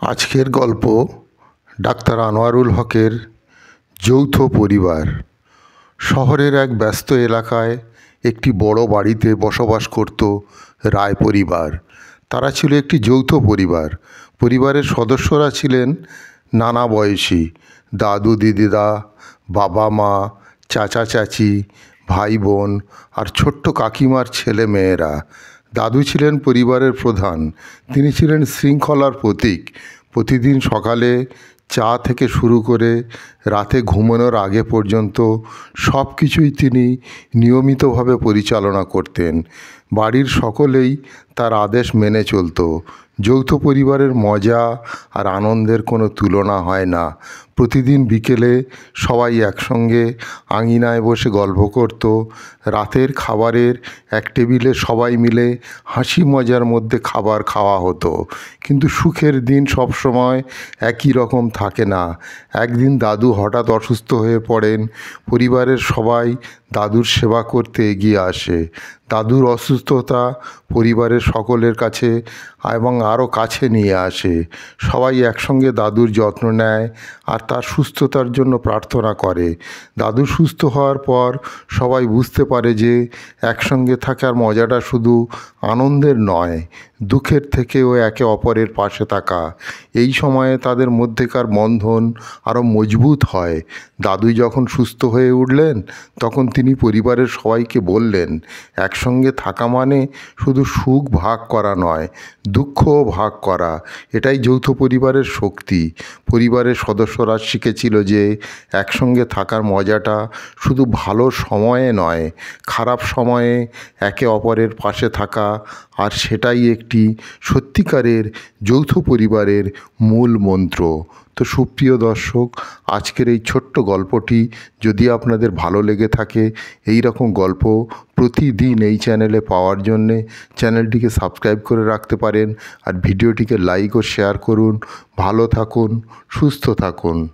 আজকের গল্প ডাক্তার আনোয়ারুল হকের যৌথ পরিবার। শহরের এক ব্যস্ত এলাকায় একটি বড় বাড়িতে বসবাস করত রায় পরিবার। তারা ছিল একটি যৌথ পরিবার। পরিবারের সদস্যরা ছিলেন নানা বয়সী, দাদু দিদিদা, বাবা মা, চাচা চাচি, ভাই বোন আর ছোট্ট কাকিমার ছেলে মেয়েরা। দাদু ছিলেন পরিবারের প্রধান। তিনি ছিলেন শৃঙ্খলার প্রতীক। প্রতিদিন সকালে চা থেকে শুরু করে রাতে ঘুমানোর আগে পর্যন্ত সব কিছুই তিনি নিয়মিতভাবে পরিচালনা করতেন। বাড়ির সকলেই তার আদেশ মেনে চলত। যৌথ পরিবারের মজা আর আনন্দের কোনো তুলনা হয় না। প্রতিদিন বিকেলে সবাই একসঙ্গে আঙিনায় বসে গল্প করত। রাতের খাবারের এক টেবিলে সবাই মিলে হাসি মজার মধ্যে খাবার খাওয়া হতো। কিন্তু সুখের দিন সবসময় একই রকম থাকে না। একদিন দাদু হঠাৎ অসুস্থ হয়ে পড়েন। পরিবারের সবাই দাদুর সেবা করতে এগিয়ে আসে। দাদুর অসুস্থতা পরিবারের সকলের কাছে এবং আরও কাছে নিয়ে আসে। সবাই একসঙ্গে দাদুর যত্ন নেয় আর তার সুস্থতার জন্য প্রার্থনা করে। দাদু সুস্থ হওয়ার পর সবাই বুঝতে পারে যে একসঙ্গে থাকার মজাটা শুধু আনন্দের নয়, দুঃখের থেকেও একে অপরের পাশে থাকা। এই সময়ে তাদের মধ্যেকার বন্ধন আরও মজবুত হয়। দাদু যখন সুস্থ হয়ে উঠলেন তখন তিনি পরিবারের সবাইকে বললেন, একসঙ্গে থাকা মানে শুধু সুখ ভাগ করা নয়, দুঃখও ভাগ করা। এটাই যৌথ পরিবারের শক্তি। পরিবারের সদস্যরা শিখেছিল যে একসঙ্গে থাকার মজাটা শুধু ভালো সময়ে নয়, খারাপ সময়ে একে অপরের পাশে থাকা। আর সেটাই একটি সত্যিকারের যৌথ পরিবারের মূল মন্ত্র। তো সুপ্রিয় দর্শক, আজকের এই ছোট্ট গল্পটি যদি আপনাদের ভালো লেগে থাকে, এই রকম গল্প প্রতিদিন এই চ্যানেলে পাওয়ার জন্যে চ্যানেলটিকে সাবস্ক্রাইব করে রাখতে পারেন আর ভিডিওটিকে লাইক ও শেয়ার করুন। ভালো থাকুন, সুস্থ থাকুন।